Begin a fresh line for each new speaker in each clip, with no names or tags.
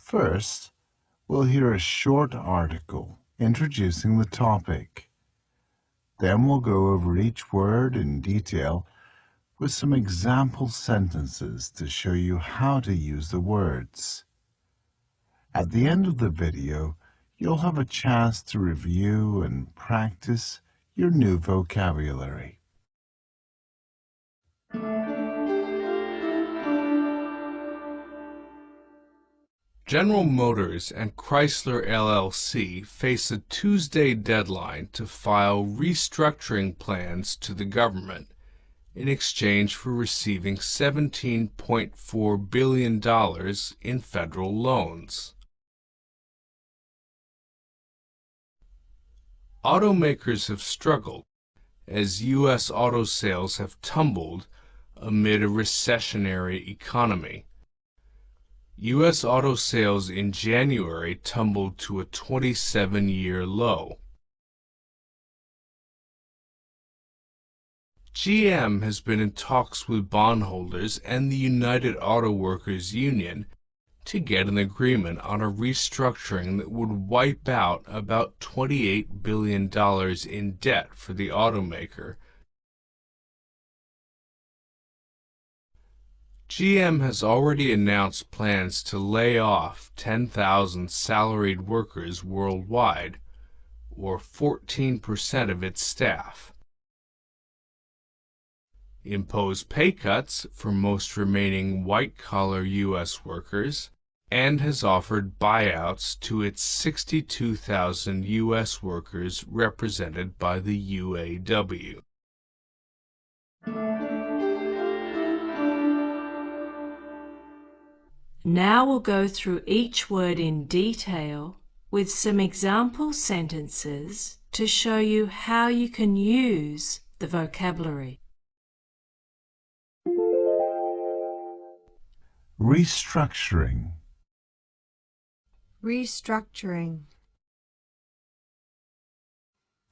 First, we'll hear a short article introducing the topic. Then we'll go over each word in detail with some example sentences to show you how to use the words. At the end of the video, you'll have a chance to review and practice your new vocabulary.
General Motors and Chrysler LLC face a Tuesday deadline to file restructuring plans to the government in exchange for receiving $17.4 billion in federal loans. Automakers have struggled as U.S. auto sales have tumbled amid a recessionary economy. U.S. auto sales in January tumbled to a 27-year low. GM has been in talks with bondholders and the United Auto Workers Union to get an agreement on a restructuring that would wipe out about $28 billion in debt for the automaker. GM has already announced plans to lay off 10,000 salaried workers worldwide, or 14% of its staff, impose pay cuts for most remaining white-collar U.S. workers, and has offered buyouts to its 62,000 U.S. workers represented by the UAW.
Now we'll go through each word in detail with some example sentences to show you how you can use the vocabulary.
Restructuring.
Restructuring.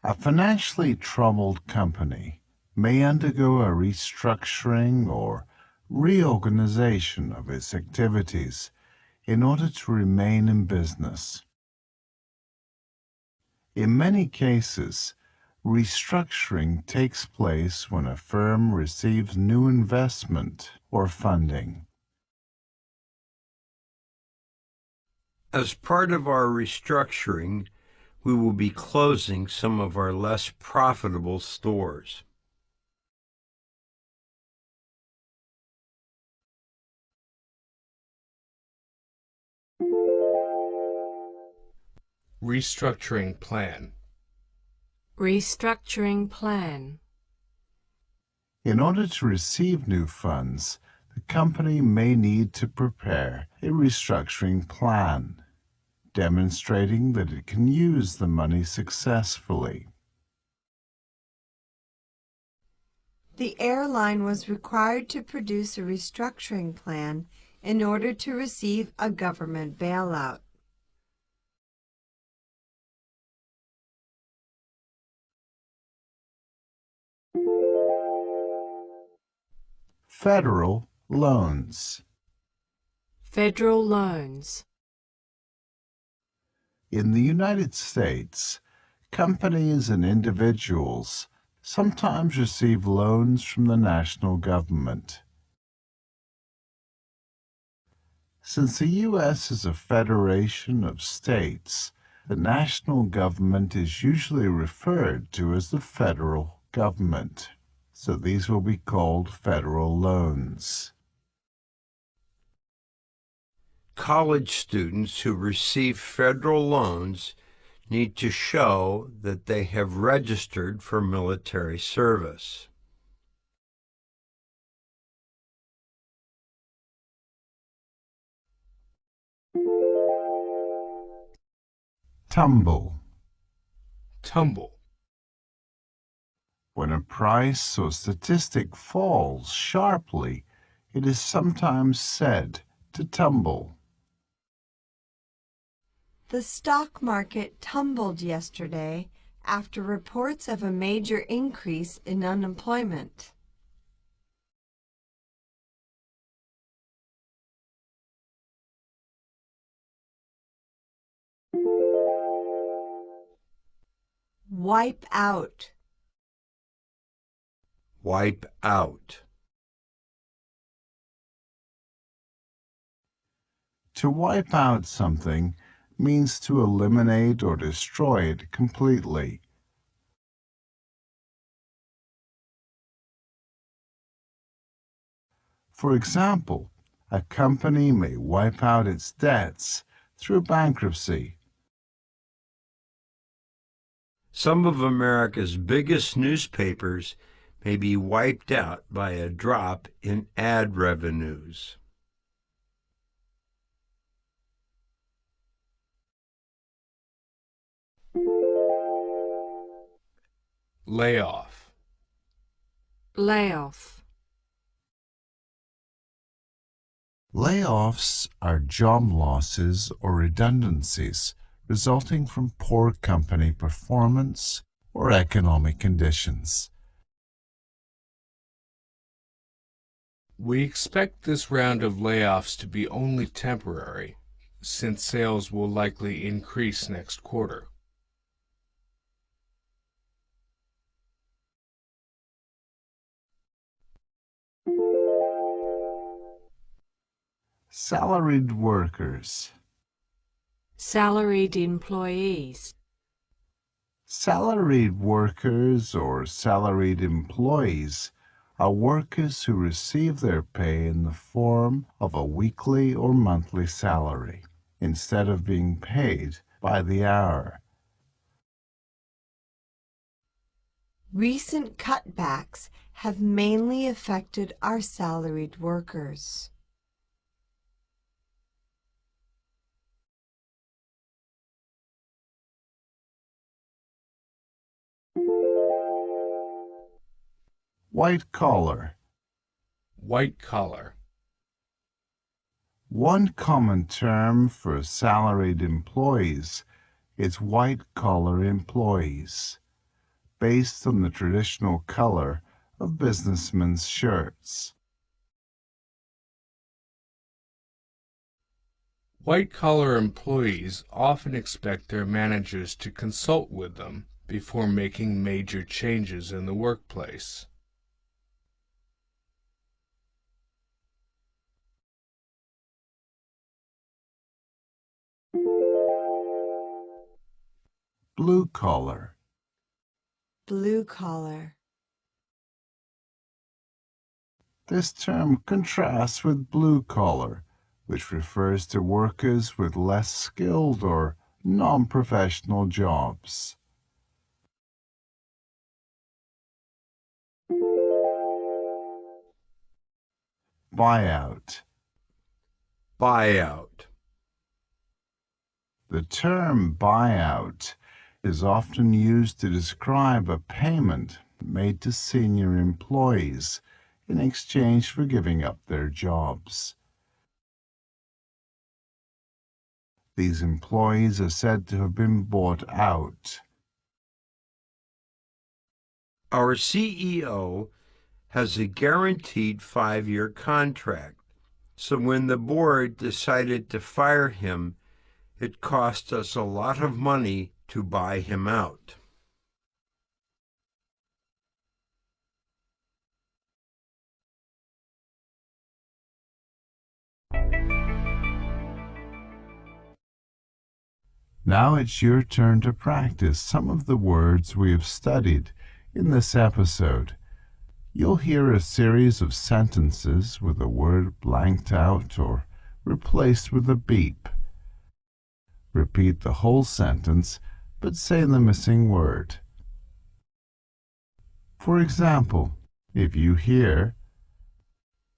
A financially troubled company may undergo a restructuring or reorganization of its activities in order to remain in business. In many cases, restructuring takes place when a firm receives new investment or funding.
As part of our restructuring, we will be closing some of our less profitable stores.
Restructuring plan.
Restructuring plan.
In order to receive new funds, the company may need to prepare a restructuring plan, demonstrating that it can use the money successfully.
The airline was required to produce a restructuring plan in order to receive a government bailout.
Federal loans.
Federal loans.
In the United States, companies and individuals sometimes receive loans from the national government. Since the U.S. is a federation of states, the national government is usually referred to as the federal government, so these will be called federal loans.
College students who receive federal loans need to show that they have registered for military service.
Tumble.
Tumble.
When a price or statistic falls sharply, it is sometimes said to tumble.
The stock market tumbled yesterday after reports of a major increase in unemployment. wipe out,
wipe out.
To wipe out something means to eliminate or destroy it completely. For example, a company may wipe out its debts through bankruptcy.
Some of America's biggest newspapers may be wiped out by a drop in ad revenues.
Layoff.
Layoff.
Layoffs are job losses or redundancies resulting from poor company performance or economic conditions.
We expect this round of layoffs to be only temporary, since sales will likely increase next quarter.
Salaried workers.
Salaried employees.
Salaried workers or salaried employees are workers who receive their pay in the form of a weekly or monthly salary, instead of being paid by the hour.
Recent cutbacks have mainly affected our salaried workers.
White collar.
White collar.
One common term for salaried employees is white-collar employees, based on the traditional color of businessmen's shirts.
White-collar employees often expect their managers to consult with them before making major changes in the workplace.
Blue collar.
Blue collar.
This term contrasts with blue collar, which refers to workers with less skilled or non-professional jobs. Buyout.
Buyout.
The term buyout is often used to describe a payment made to senior employees in exchange for giving up their jobs. These employees are said to have been bought out.
Our CEO has a guaranteed 5-year contract, so when the board decided to fire him, it cost us a lot of money to buy him out.
Now it's your turn to practice some of the words we have studied in this episode. You'll hear a series of sentences with a word blanked out or replaced with a beep. Repeat the whole sentence, but say the missing word. For example, if you hear,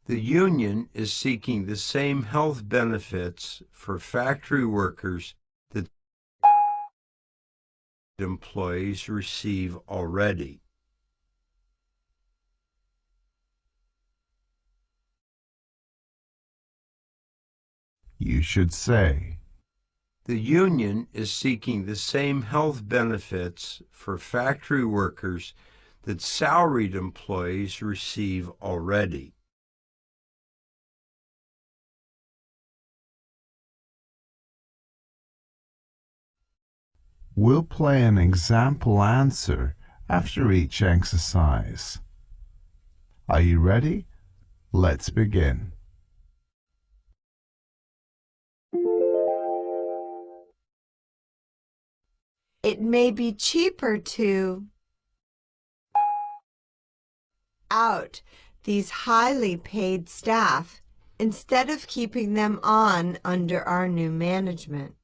The union is seeking the same health benefits for factory workers that employees receive already.
you should say,
The union is seeking the same health benefits for factory workers that salaried employees receive already.
We'll play an example answer after each exercise. Are you ready? Let's begin.
It may be cheaper to out these highly paid staff instead of keeping them on under our new management.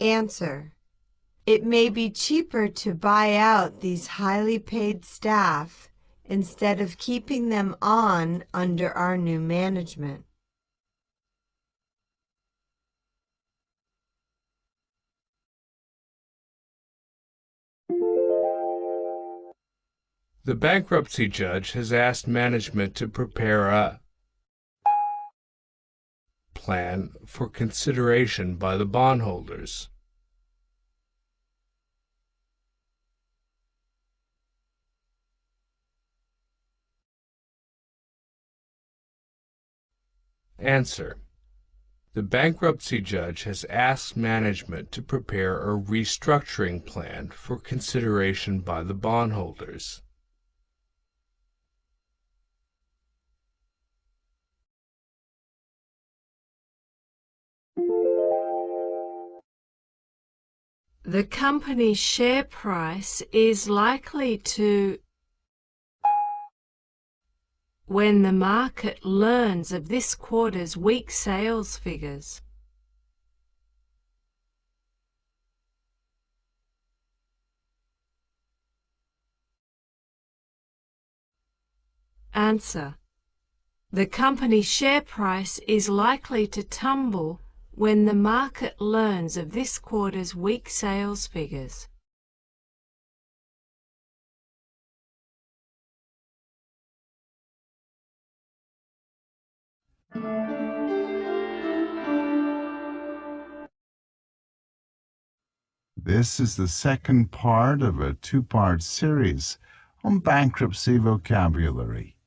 Answer. It may be cheaper to buy out these highly paid staff instead of keeping them on under our new management.
The bankruptcy judge has asked management to prepare a plan for consideration by the bondholders. Answer. The bankruptcy judge has asked management to prepare a restructuring plan for consideration by the bondholders.
The company's share price is likely to when the market learns of this quarter's weak sales figures. Answer. The company's share price is likely to tumble when the market learns of this quarter's weak sales figures.
This is the second part of a two-part series on bankruptcy vocabulary.